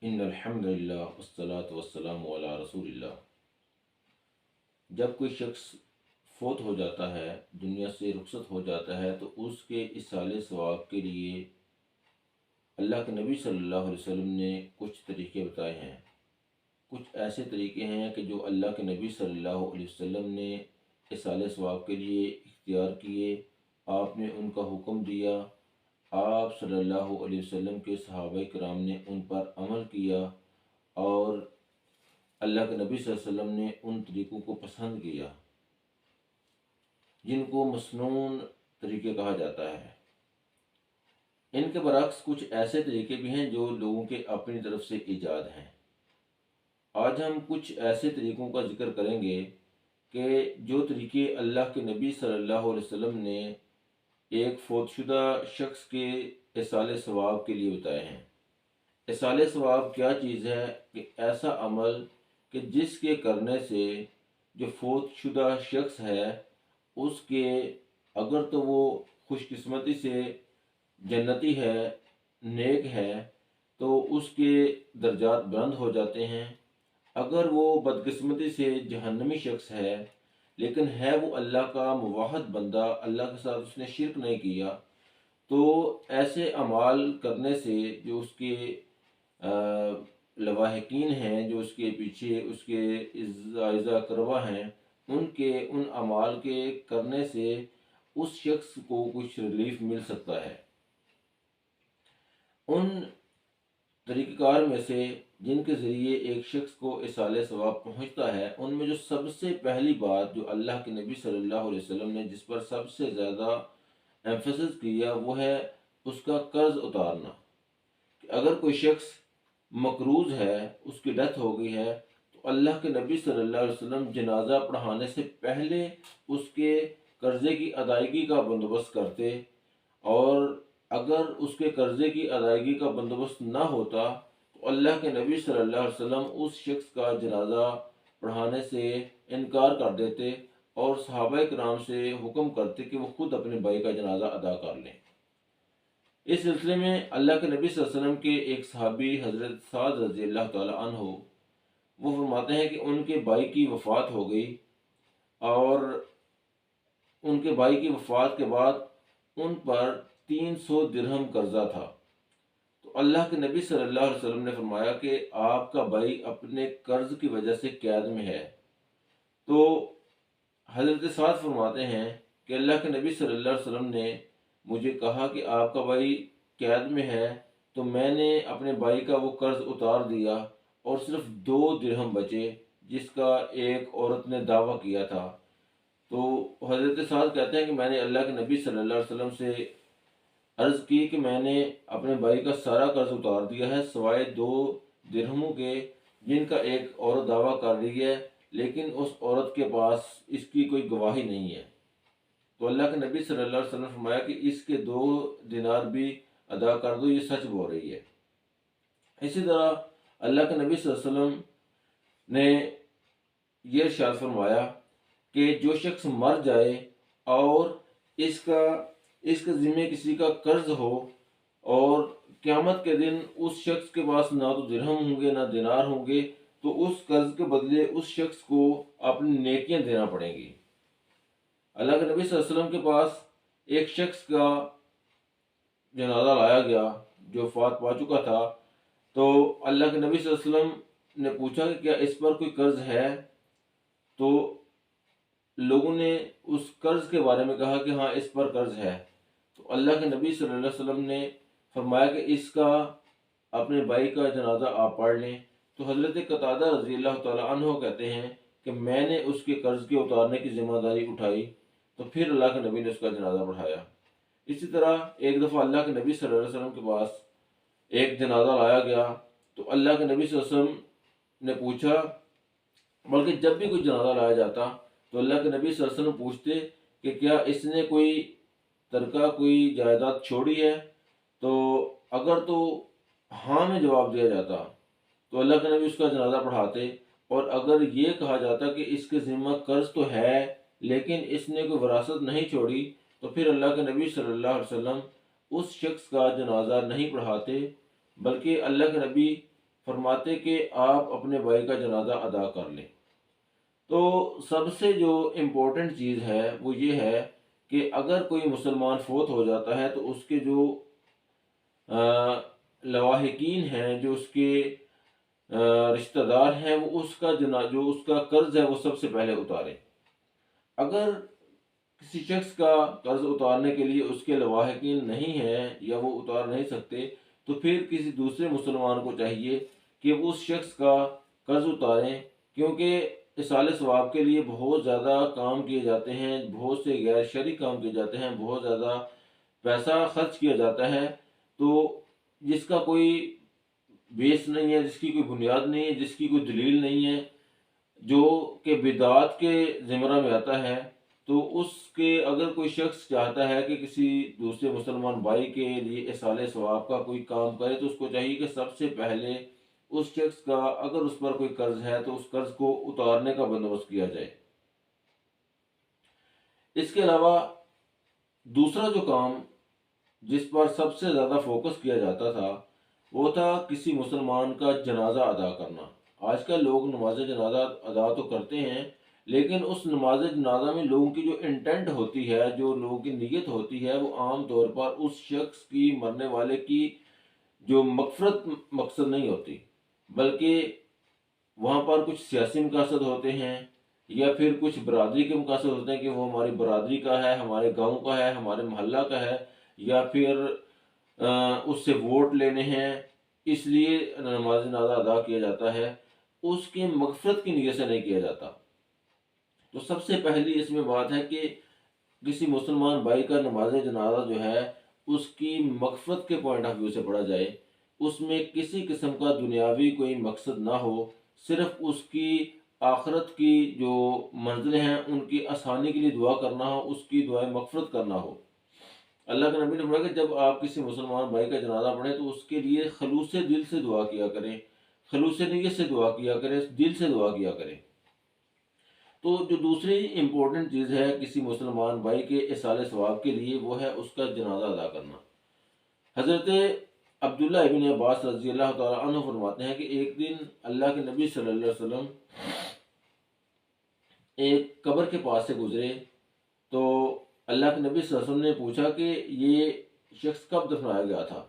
ان الحمد للہ والصلاۃ والسلام علی رسول اللہ۔ جب کوئی شخص فوت ہو جاتا ہے، دنیا سے رخصت ہو جاتا ہے، تو اس کے اصالِ ثواب کے لیے اللہ کے نبی صلی اللہ علیہ وسلم نے کچھ طریقے بتائے ہیں۔ کچھ ایسے طریقے ہیں کہ جو اللہ کے نبی صلی اللہ علیہ وسلم نے اصالِ ثواب کے لیے اختیار کیے، آپ نے ان کا حکم دیا، آپ صلی اللہ علیہ وسلم کے صحابہ کرام نے ان پر عمل کیا، اور اللہ کے نبی صلی اللہ علیہ وسلم نے ان طریقوں کو پسند کیا، جن کو مسنون طریقے کہا جاتا ہے۔ ان کے برعکس کچھ ایسے طریقے بھی ہیں جو لوگوں کے اپنی طرف سے ایجاد ہیں۔ آج ہم کچھ ایسے طریقوں کا ذکر کریں گے کہ جو طریقے اللہ کے نبی صلی اللہ علیہ وسلم نے ایک فوت شدہ شخص کے اصالِ ثواب کے لیے بتائے ہیں۔ اصالِ ثواب کیا چیز ہے؟ کہ ایسا عمل کہ جس کے کرنے سے جو فوت شدہ شخص ہے اس کے، اگر تو وہ خوش قسمتی سے جنتی ہے، نیک ہے، تو اس کے درجات بلند ہو جاتے ہیں۔ اگر وہ بدقسمتی سے جہنمی شخص ہے، لیکن ہے وہ اللہ کا موحد بندہ، اللہ کے ساتھ اس نے شرک نہیں کیا، تو ایسے اعمال کرنے سے جو اس کے لواحقین ہیں، جو اس کے پیچھے اس کے اعزا کروا ہیں، ان اعمال کے کرنے سے اس شخص کو کچھ ریلیف مل سکتا ہے۔ ان طریقہ کار میں سے جن کے ذریعے ایک شخص کو اصالِ ثواب پہنچتا ہے، ان میں جو سب سے پہلی بات جو اللہ کے نبی صلی اللہ علیہ وسلم نے جس پر سب سے زیادہ ایمفسس کیا، وہ ہے اس کا قرض اتارنا۔ کہ اگر کوئی شخص مقروض ہے، اس کی ڈیتھ ہو گئی ہے، تو اللہ کے نبی صلی اللہ علیہ وسلم جنازہ پڑھانے سے پہلے اس کے قرضے کی ادائیگی کا بندوبست کرتے، اور اگر اس کے قرضے کی ادائیگی کا بندوبست نہ ہوتا تو اللہ کے نبی صلی اللہ علیہ وسلم اس شخص کا جنازہ پڑھانے سے انکار کر دیتے، اور صحابہ کرام سے حکم کرتے کہ وہ خود اپنے بھائی کا جنازہ ادا کر لیں۔ اس سلسلے میں اللہ کے نبی صلی اللہ علیہ وسلم کے ایک صحابی حضرت سعد رضی اللہ تعالی عنہ، وہ فرماتے ہیں کہ ان کے بھائی کی وفات ہو گئی، اور ان کے بھائی کی وفات کے بعد ان پر 300 درہم قرضہ تھا۔ تو اللہ کے نبی صلی اللہ علیہ وسلم نے فرمایا کہ آپ کا بھائی اپنے قرض کی وجہ سے قید میں ہے۔ تو حضرت سعد فرماتے ہیں کہ اللہ کے نبی صلی اللہ علیہ وسلم نے مجھے کہا کہ آپ کا بھائی قید میں ہے، تو میں نے اپنے بھائی کا وہ قرض اتار دیا، اور صرف 2 درہم بچے، جس کا ایک عورت نے دعویٰ کیا تھا۔ تو حضرت سعد کہتے ہیں کہ میں نے اللہ کے نبی صلی اللہ علیہ وسلم سے عرض کی کہ میں نے اپنے بھائی کا سارا قرض اتار دیا ہے، سوائے 2 درہموں کے، جن کا ایک عورت دعویٰ کر رہی ہے، لیکن اس عورت کے پاس اس کی کوئی گواہی نہیں ہے۔ تو اللہ کے نبی صلی اللہ علیہ وسلم نے فرمایا کہ اس کے 2 دینار بھی ادا کر دو، یہ سچ بول رہی ہے۔ اسی طرح اللہ کے نبی صلی اللہ علیہ وسلم نے یہ ارشاد فرمایا کہ جو شخص مر جائے اور اس کے ذمے کسی کا قرض ہو، اور قیامت کے دن اس شخص کے پاس نہ تو درہم ہوں گے نہ دینار ہوں گے، تو اس قرض کے بدلے اس شخص کو اپنی نیکیاں دینا پڑیں گی۔ اللہ کے نبی صلی اللہ علیہ وسلم کے پاس ایک شخص کا جنازہ لایا گیا جو وفات پا چکا تھا، تو اللہ کے نبی صلی اللہ علیہ وسلم نے پوچھا کہ کیا اس پر کوئی قرض ہے؟ تو لوگوں نے اس قرض کے بارے میں کہا کہ ہاں اس پر قرض ہے۔ تو اللہ کے نبی صلی اللہ علیہ وسلم نے فرمایا کہ اس کا اپنے بھائی کا جنازہ آپ پڑھ لیں۔ تو حضرت قتادہ رضی اللہ تعالی عنہ کہتے ہیں کہ میں نے اس کے قرض کے اتارنے کی ذمہ داری اٹھائی، تو پھر اللہ کے نبی نے اس کا جنازہ پڑھایا۔ اسی طرح ایک دفعہ اللہ کے نبی صلی اللہ علیہ وسلم کے پاس ایک جنازہ لایا گیا، تو اللہ کے نبی صلی اللہ علیہ وسلم نے پوچھا، بلکہ جب بھی کوئی جنازہ لایا جاتا تو اللہ کے نبی صلی اللہ علیہ وسلم پوچھتے کہ کیا اس نے کوئی ترکہ، کوئی جائیداد چھوڑی ہے؟ تو اگر تو ہاں میں جواب دیا جاتا تو اللہ کے نبی اس کا جنازہ پڑھاتے، اور اگر یہ کہا جاتا کہ اس کے ذمہ قرض تو ہے لیکن اس نے کوئی وراثت نہیں چھوڑی، تو پھر اللہ کے نبی صلی اللہ علیہ وسلم اس شخص کا جنازہ نہیں پڑھاتے، بلکہ اللہ کے نبی فرماتے کہ آپ اپنے بھائی کا جنازہ ادا کر لیں۔ تو سب سے جو امپورٹنٹ چیز ہے وہ یہ ہے کہ اگر کوئی مسلمان فوت ہو جاتا ہے تو اس کے جو لواحقین ہیں، جو اس کے رشتہ دار ہیں، وہ اس کا جو اس کا قرض ہے وہ سب سے پہلے اتارے۔ اگر کسی شخص کا قرض اتارنے کے لیے اس کے لواحقین نہیں ہیں یا وہ اتار نہیں سکتے، تو پھر کسی دوسرے مسلمان کو چاہیے کہ وہ اس شخص کا قرض اتاریں، کیونکہ اصال ثواب کے لیے بہت زیادہ کام کیے جاتے ہیں، بہت سے غیر شرعی کام کیے جاتے ہیں، بہت زیادہ پیسہ خرچ کیا جاتا ہے، تو جس کا کوئی بیس نہیں ہے، جس کی کوئی بنیاد نہیں ہے، جس کی کوئی دلیل نہیں ہے، جو کہ بدعات کے زمرہ میں آتا ہے، تو اس کے اگر کوئی شخص چاہتا ہے کہ کسی دوسرے مسلمان بھائی کے لیے اصال ثواب کا کوئی کام کرے، تو اس کو چاہیے کہ سب سے پہلے اس شخص کا اگر اس پر کوئی قرض ہے تو اس قرض کو اتارنے کا بندوبست کیا جائے۔ اس کے علاوہ دوسرا جو کام جس پر سب سے زیادہ فوکس کیا جاتا تھا وہ تھا کسی مسلمان کا جنازہ ادا کرنا۔ آج کل لوگ نماز جنازہ ادا تو کرتے ہیں، لیکن اس نماز جنازہ میں لوگوں کی جو انٹینٹ ہوتی ہے، جو لوگوں کی نیت ہوتی ہے، وہ عام طور پر اس شخص کی، مرنے والے کی جو مغفرت مقصد نہیں ہوتی، بلکہ وہاں پر کچھ سیاسی مقاصد ہوتے ہیں، یا پھر کچھ برادری کے مقاصد ہوتے ہیں کہ وہ ہماری برادری کا ہے، ہمارے گاؤں کا ہے، ہمارے محلہ کا ہے، یا پھر اس سے ووٹ لینے ہیں، اس لیے نماز جنازہ ادا کیا جاتا ہے، اس کی مغفرت کی نیت سے نہیں کیا جاتا۔ تو سب سے پہلی اس میں بات ہے کہ کسی مسلمان بھائی کا نماز جنازہ جو ہے اس کی مغفرت کے پوائنٹ آف ویو سے پڑھا جائے، اس میں کسی قسم کا دنیاوی کوئی مقصد نہ ہو، صرف اس کی آخرت کی جو منزلیں ہیں ان کی آسانی کے لیے دعا کرنا ہو، اس کی دعائیں مغفرت کرنا ہو۔ اللہ کے نبی نے فرمایا کہ جب آپ کسی مسلمان بھائی کا جنازہ پڑھیں تو اس کے لیے خلوص دل سے دعا کیا کریں، خلوص نیت سے دعا کیا کریں، دل سے دعا کیا کریں۔ تو جو دوسری امپورٹنٹ چیز ہے کسی مسلمان بھائی کے اصال ثواب کے لیے، وہ ہے اس کا جنازہ ادا کرنا۔ حضرت عبداللہ ابن عباس رضی اللہ تعالیٰ عنہ فرماتے ہیں کہ ایک دن اللہ کے نبی صلی اللہ علیہ وسلم ایک قبر کے پاس سے گزرے، تو اللہ کے نبی صلی اللہ علیہ وسلم نے پوچھا کہ یہ شخص کب دفنایا گیا تھا؟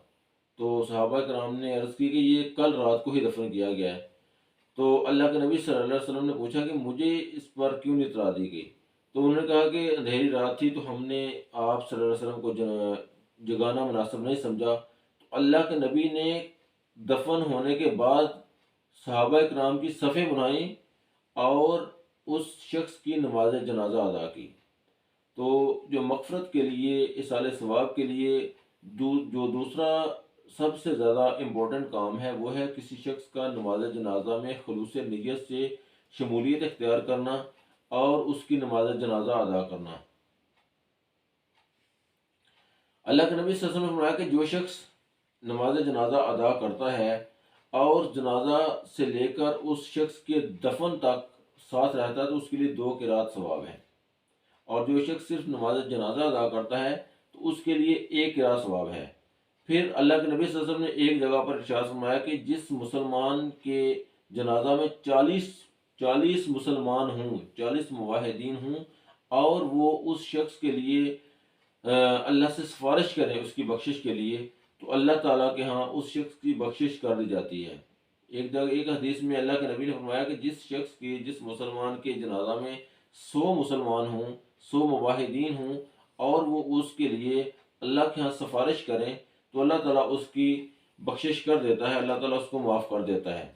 تو صحابہ کرام نے عرض کی کہ یہ کل رات کو ہی دفن کیا گیا ہے۔ تو اللہ کے نبی صلی اللہ علیہ وسلم نے پوچھا کہ مجھے اس پر کیوں نہیں اطلاع دی گئی؟ تو انہوں نے کہا کہ اندھیری رات تھی تو ہم نے آپ صلی اللہ علیہ وسلم کو جگانا مناسب نہیں سمجھا۔ تو اللہ کے نبی نے دفن ہونے کے بعد صحابہ کرام کی صفیں بنائیں اور اس شخص کی نماز جنازہ ادا کی۔ تو جو مغفرت کے لیے، اصال ثواب کے لیے جو دوسرا سب سے زیادہ امپورٹنٹ کام ہے وہ ہے کسی شخص کا نماز جنازہ میں خلوص نیت سے شمولیت اختیار کرنا اور اس کی نماز جنازہ ادا کرنا۔ اللہ کے نبی صلی اللہ علیہ وسلم نے فرمایا کہ جو شخص نماز جنازہ ادا کرتا ہے اور جنازہ سے لے کر اس شخص کے دفن تک ساتھ رہتا ہے تو اس کے لیے 2 قرات ثواب ہے، اور جو شخص صرف نماز جنازہ ادا کرتا ہے تو اس کے لیے 1 قرات ثواب ہے۔ پھر اللہ کے نبی صلی اللہ علیہ وسلم نے ایک جگہ پر ارشاد فرمایا کہ جس مسلمان کے جنازہ میں 40 مسلمان ہوں، 40 موحدین ہوں، اور وہ اس شخص کے لیے اللہ سے سفارش کریں اس کی بخشش کے لیے، تو اللہ تعالیٰ کے ہاں اس شخص کی بخشش کر دی جاتی ہے۔ ایک حدیث میں اللہ کے نبی نے فرمایا کہ جس مسلمان کے جنازہ میں 100 مسلمان ہوں، 100 موحدین ہوں، اور وہ اس کے لیے اللہ کے ہاں سفارش کریں، تو اللہ تعالیٰ اس کی بخشش کر دیتا ہے، اللہ تعالیٰ اس کو معاف کر دیتا ہے۔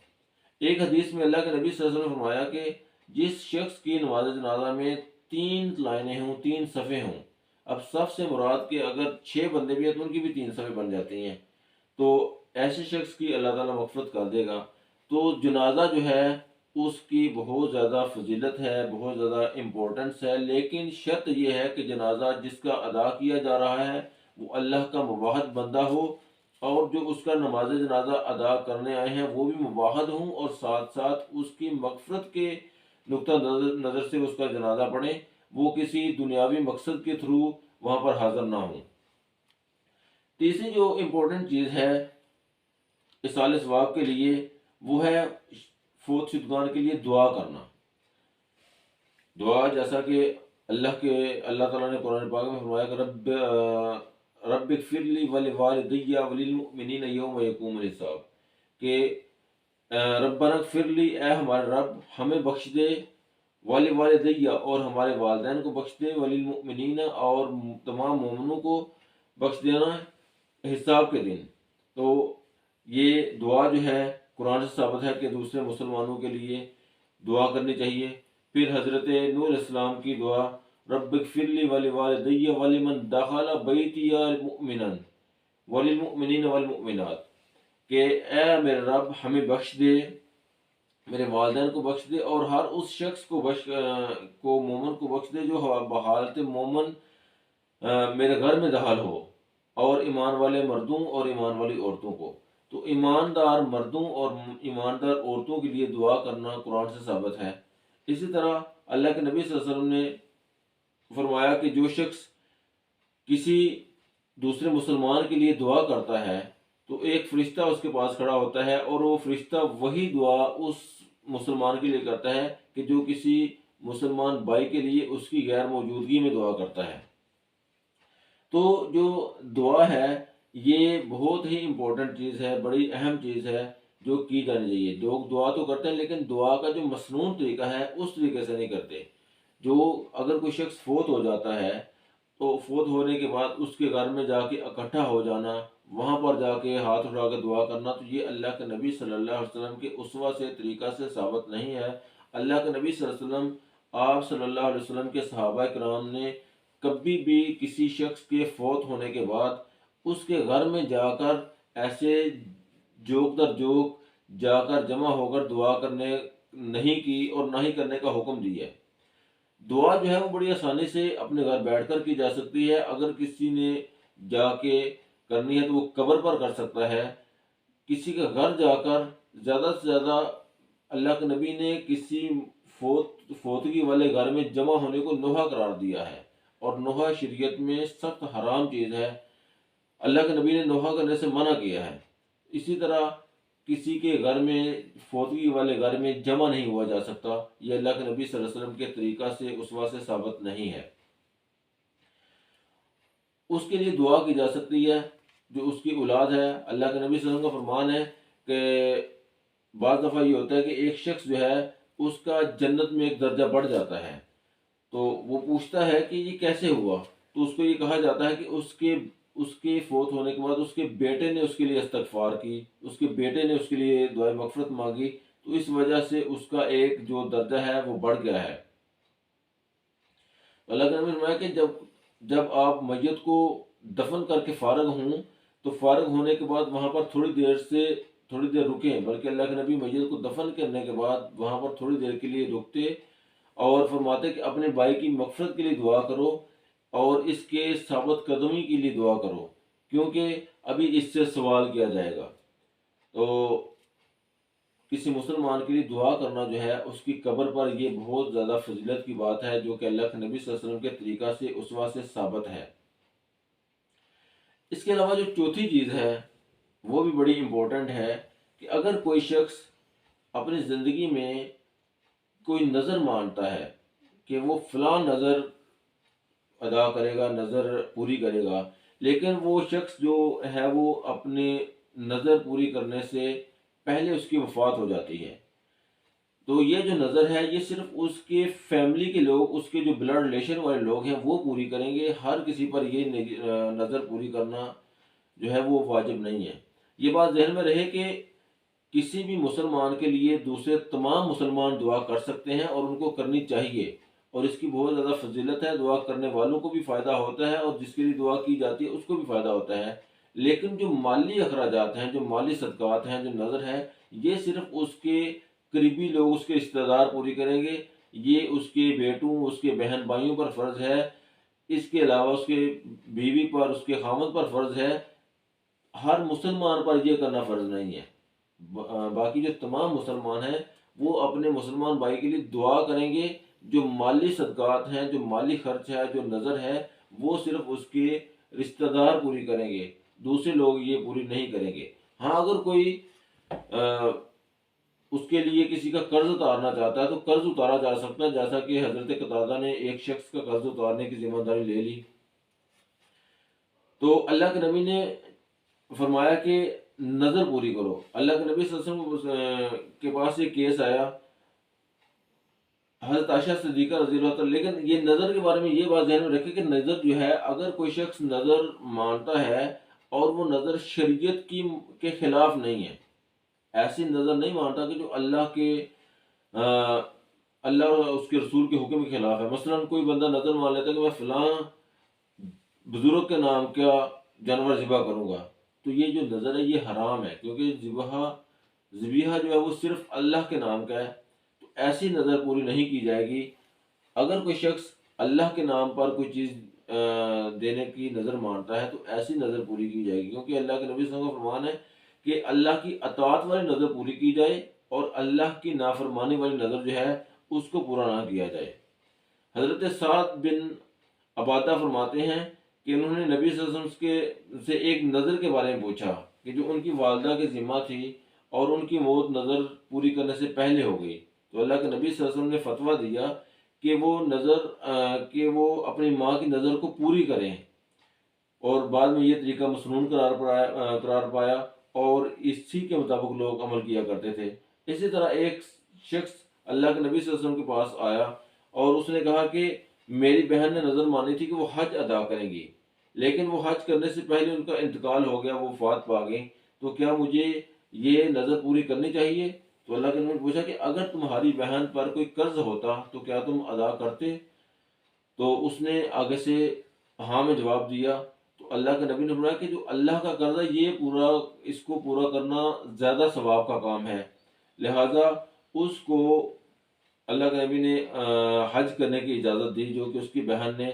ایک حدیث میں اللہ کے نبی صلی اللہ علیہ وسلم نے فرمایا کہ جس شخص کی نماز جنازہ میں 3 لائنیں ہوں، 3 صفیں ہوں، اب صف سے مراد کہ اگر 6 بندے بھی ہیں تو ان کی بھی 3 صفیں بن جاتی ہیں، تو ایسے شخص کی اللہ تعالیٰ مغفرت کر دے گا۔ تو جنازہ جو ہے اس کی بہت زیادہ فضیلت ہے، بہت زیادہ امپورٹنس ہے، لیکن شرط یہ ہے کہ جنازہ جس کا ادا کیا جا رہا ہے وہ اللہ کا موحد بندہ ہو، اور جو اس کا نماز جنازہ ادا کرنے آئے ہیں وہ بھی موحد ہوں، اور ساتھ ساتھ اس کی مغفرت کے نقطہ نظر سے اس کا جنازہ پڑھیں، وہ کسی دنیاوی مقصد کے تھرو وہاں پر حاضر نہ ہوں۔ تیسری جو امپورٹنٹ چیز ہے اصال ثواب کے لیے وہ ہے فوت شدگان کے لیے دعا کرنا۔ دعا جیسا کہ اللہ تعالیٰ نے قرآن پاک میں فرمایا کہ رب اغفر لی ولوالدی وللمؤمنین یوم یقوم الحساب، کہ ربنا اغفر لی، اے ہمارے رب ہمیں بخش دے، ولوالدی اور ہمارے والدین کو بخش دے، وللمؤمنین اور تمام مومنوں کو بخش دینا حساب کے دن۔ تو یہ دعا جو ہے قرآن سے ثابت ہے کہ دوسرے مسلمانوں کے لیے دعا کرنی چاہیے۔ پھر حضرت نوح علیہ السلام کی دعا، رب اغفر لی ولوالدی ولمن دخل بیتی مؤمنا وللمؤمنین والمؤمنات، کہ اے میرے رب ہمیں بخش دے، میرے والدین کو بخش دے، اور ہر اس شخص کو مومن کو بخش دے جو بحالت مومن میرے گھر میں داخل ہو، اور ایمان والے مردوں اور ایمان والی عورتوں کو۔ تو ایماندار مردوں اور ایماندار عورتوں کے لیے دعا کرنا قرآن سے ثابت ہے۔ اسی طرح اللہ کے نبی صلی اللہ علیہ وسلم نے فرمایا کہ جو شخص کسی دوسرے مسلمان کے لیے دعا کرتا ہے تو ایک فرشتہ اس کے پاس کھڑا ہوتا ہے، اور وہ فرشتہ وہی دعا اس مسلمان کے لیے کرتا ہے کہ جو کسی مسلمان بھائی کے لیے اس کی غیر موجودگی میں دعا کرتا ہے۔ تو جو دعا ہے یہ بہت ہی امپورٹنٹ چیز ہے، بڑی اہم چیز ہے جو کی جانی چاہیے۔ لوگ دعا تو کرتے ہیں لیکن دعا کا جو مسنون طریقہ ہے اس طریقے سے نہیں کرتے۔ جو اگر کوئی شخص فوت ہو جاتا ہے تو فوت ہونے کے بعد اس کے گھر میں جا کے اکٹھا ہو جانا، وہاں پر جا کے ہاتھ اٹھا کے دعا کرنا، تو یہ اللہ کے نبی صلی اللہ علیہ وسلم کے اسوہ سے طریقہ سے ثابت نہیں ہے۔ اللہ کے نبی صلی اللہ علیہ وسلم، آپ صلی اللہ علیہ وسلم کے صحابہ کرام نے کبھی بھی کسی شخص کے فوت ہونے کے بعد اس کے گھر میں جا کر ایسے جوک در جوک جا کر جمع ہو کر دعا کرنے نہیں کی، اور نہ ہی کرنے کا حکم دیا ہے۔ دعا جو ہے وہ بڑی آسانی سے اپنے گھر بیٹھ کر کی جا سکتی ہے۔ اگر کسی نے جا کے کرنی ہے تو وہ قبر پر کر سکتا ہے۔ کسی کے گھر جا کر زیادہ سے زیادہ، اللہ کے نبی نے کسی فوتگی والے گھر میں جمع ہونے کو نوحہ قرار دیا ہے، اور نوحہ شریعت میں سخت حرام چیز ہے۔ اللہ کے نبی نے نوحہ کرنے سے منع کیا ہے۔ اسی طرح کسی کے گھر میں، فوتگی والے گھر میں جمع نہیں ہوا جا سکتا، یہ اللہ کے نبی صلی اللہ علیہ وسلم کے طریقہ سے اسوہ سے ثابت نہیں ہے۔ اس کے لیے دعا کی جا سکتی ہے جو اس کی اولاد ہے۔ اللہ کے نبی صلی اللہ علیہ وسلم کا فرمان ہے کہ بعض دفعہ یہ ہوتا ہے کہ ایک شخص جو ہے اس کا جنت میں ایک درجہ بڑھ جاتا ہے، تو وہ پوچھتا ہے کہ یہ کیسے ہوا، تو اس کو یہ کہا جاتا ہے کہ اس کے فوت ہونے کے بعد اس کے بیٹے نے اس کے لیے استغفار کی، اس کے بیٹے نے اس کے لیے دعائے مغفرت مانگی، تو اس وجہ سے اس کا ایک جو درجہ ہے وہ بڑھ گیا ہے۔ اللہ کے نبی نے فرمایا کہ جب آپ میت کو دفن کر کے فارغ ہوں تو فارغ ہونے کے بعد وہاں پر تھوڑی دیر رکیں، بلکہ اللہ کے نبی میت کو دفن کرنے کے بعد وہاں پر تھوڑی دیر کے لیے رکتے اور فرماتے کہ اپنے بھائی کی مغفرت کے لیے دعا کرو اور اس کے ثابت قدمی کے لیے دعا کرو، کیونکہ ابھی اس سے سوال کیا جائے گا۔ تو کسی مسلمان کے لیے دعا کرنا جو ہے اس کی قبر پر، یہ بہت زیادہ فضیلت کی بات ہے جو کہ اللہ کے نبی صلی اللہ علیہ وسلم کے طریقہ سے اسوہ سے ثابت ہے۔ اس کے علاوہ جو چوتھی چیز ہے وہ بھی بڑی امپورٹنٹ ہے کہ اگر کوئی شخص اپنی زندگی میں کوئی نظر مانتا ہے کہ وہ فلاں نظر ادا کرے گا، نظر پوری کرے گا، لیکن وہ شخص جو ہے وہ اپنے نظر پوری کرنے سے پہلے اس کی وفات ہو جاتی ہے، تو یہ جو نظر ہے یہ صرف اس کے فیملی کے لوگ، اس کے جو بلڈ ریلیشن والے لوگ ہیں وہ پوری کریں گے، ہر کسی پر یہ نظر پوری کرنا جو ہے وہ واجب نہیں ہے۔ یہ بات ذہن میں رہے کہ کسی بھی مسلمان کے لیے دوسرے تمام مسلمان دعا کر سکتے ہیں اور ان کو کرنی چاہیے، اور اس کی بہت زیادہ فضیلت ہے، دعا کرنے والوں کو بھی فائدہ ہوتا ہے اور جس کے لیے دعا کی جاتی ہے اس کو بھی فائدہ ہوتا ہے۔ لیکن جو مالی اخراجات ہیں، جو مالی صدقات ہیں، جو نظر ہے، یہ صرف اس کے قریبی لوگ، اس کے رشتہ دار پوری کریں گے، یہ اس کے بیٹوں، اس کے بہن بھائیوں پر فرض ہے، اس کے علاوہ اس کے بیوی پر، اس کے خامد پر فرض ہے، ہر مسلمان پر یہ کرنا فرض نہیں ہے۔ باقی جو تمام مسلمان ہیں وہ اپنے مسلمان بھائی کے لیے دعا کریں گے، جو مالی صدقات ہیں، جو مالی خرچ ہے، جو نظر ہے، وہ صرف اس کے رشتہ دار پوری کریں گے، دوسرے لوگ یہ پوری نہیں کریں گے۔ ہاں اگر کوئی کے لیے کسی کا قرض اتارنا چاہتا ہے تو قرض اتارا جا سکتا ہے، جیسا کہ حضرت قتادہ نے ایک شخص کا قرض اتارنے کی ذمہ داری لے لی۔ تو اللہ کے نبی نے فرمایا کہ نظر پوری کرو۔ اللہ کے نبی صلی اللہ علیہ وسلم کے پاس ایک کیس آیا حضرت عائشہ صدیقہ رضی اللہ تعالیٰ، لیکن یہ نظر کے بارے میں یہ بات ذہن میں رکھے کہ نظر جو ہے، اگر کوئی شخص نظر مانتا ہے اور وہ نظر شریعت کے خلاف نہیں ہے، ایسی نظر نہیں مانتا کہ جو اللہ اور اس کے رسول کے حکم کے خلاف ہے۔ مثلا کوئی بندہ نظر مان لیتا ہے کہ میں فلاں بزرگ کے نام کا جانور ذبح کروں گا، تو یہ جو نظر ہے یہ حرام ہے، کیونکہ ذبیحہ جو ہے وہ صرف اللہ کے نام کا ہے، تو ایسی نظر پوری نہیں کی جائے گی۔ اگر کوئی شخص اللہ کے نام پر کوئی چیز دینے کی نظر مانتا ہے تو ایسی نظر پوری کی جائے گی، کیونکہ اللہ کے نبی صلی اللہ علیہ وسلم کا فرمان ہے کہ اللہ کی اطاعت والی نظر پوری کی جائے اور اللہ کی نافرمانی والی نظر جو ہے اس کو پورا نہ کیا جائے۔ حضرت سعد بن عبادہ فرماتے ہیں کہ انہوں نے نبی صلی اللہ علیہ وسلم سے ایک نظر کے بارے میں پوچھا کہ جو ان کی والدہ کے ذمہ تھی اور ان کی موت نظر پوری کرنے سے پہلے ہو گئی، تو اللہ کے نبی صلی اللہ علیہ وسلم نے فتویٰ دیا کہ وہ اپنی ماں کی نظر کو پوری کریں، اور بعد میں یہ طریقہ مسنون قرار پایا اور اسی کے مطابق لوگ عمل کیا کرتے تھے۔ اسی طرح ایک شخص اللہ کے نبی صلی اللہ علیہ وسلم کے پاس آیا اور اس نے کہا کہ میری بہن نے نظر مانی تھی کہ وہ حج ادا کریں گی، لیکن وہ حج کرنے سے پہلے ان کا انتقال ہو گیا، وہ وفات پا گئی، تو کیا مجھے یہ نظر پوری کرنی چاہیے؟ تو اللہ کے نبی نے پوچھا کہ اگر تمہاری بہن پر کوئی قرض ہوتا تو کیا تم ادا کرتے؟ تو اس نے آگے سے ہاں میں جواب دیا۔ تو اللہ کے نبی نے فرمایا کہ جو اللہ کا قرض ہے اس کو پورا کرنا زیادہ ثواب کا کام ہے، لہذا اس کو اللہ کے نبی نے حج کرنے کی اجازت دی جو کہ اس کی بہن نے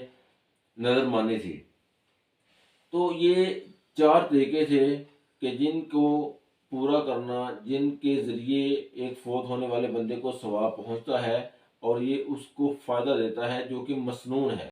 نظر مانی تھی۔ تو یہ 4 طریقے تھے کہ جن کو پورا کرنا، جن کے ذریعے ایک فوت ہونے والے بندے کو ثواب پہنچتا ہے اور یہ اس کو فائدہ دیتا ہے جو کہ مسنون ہے۔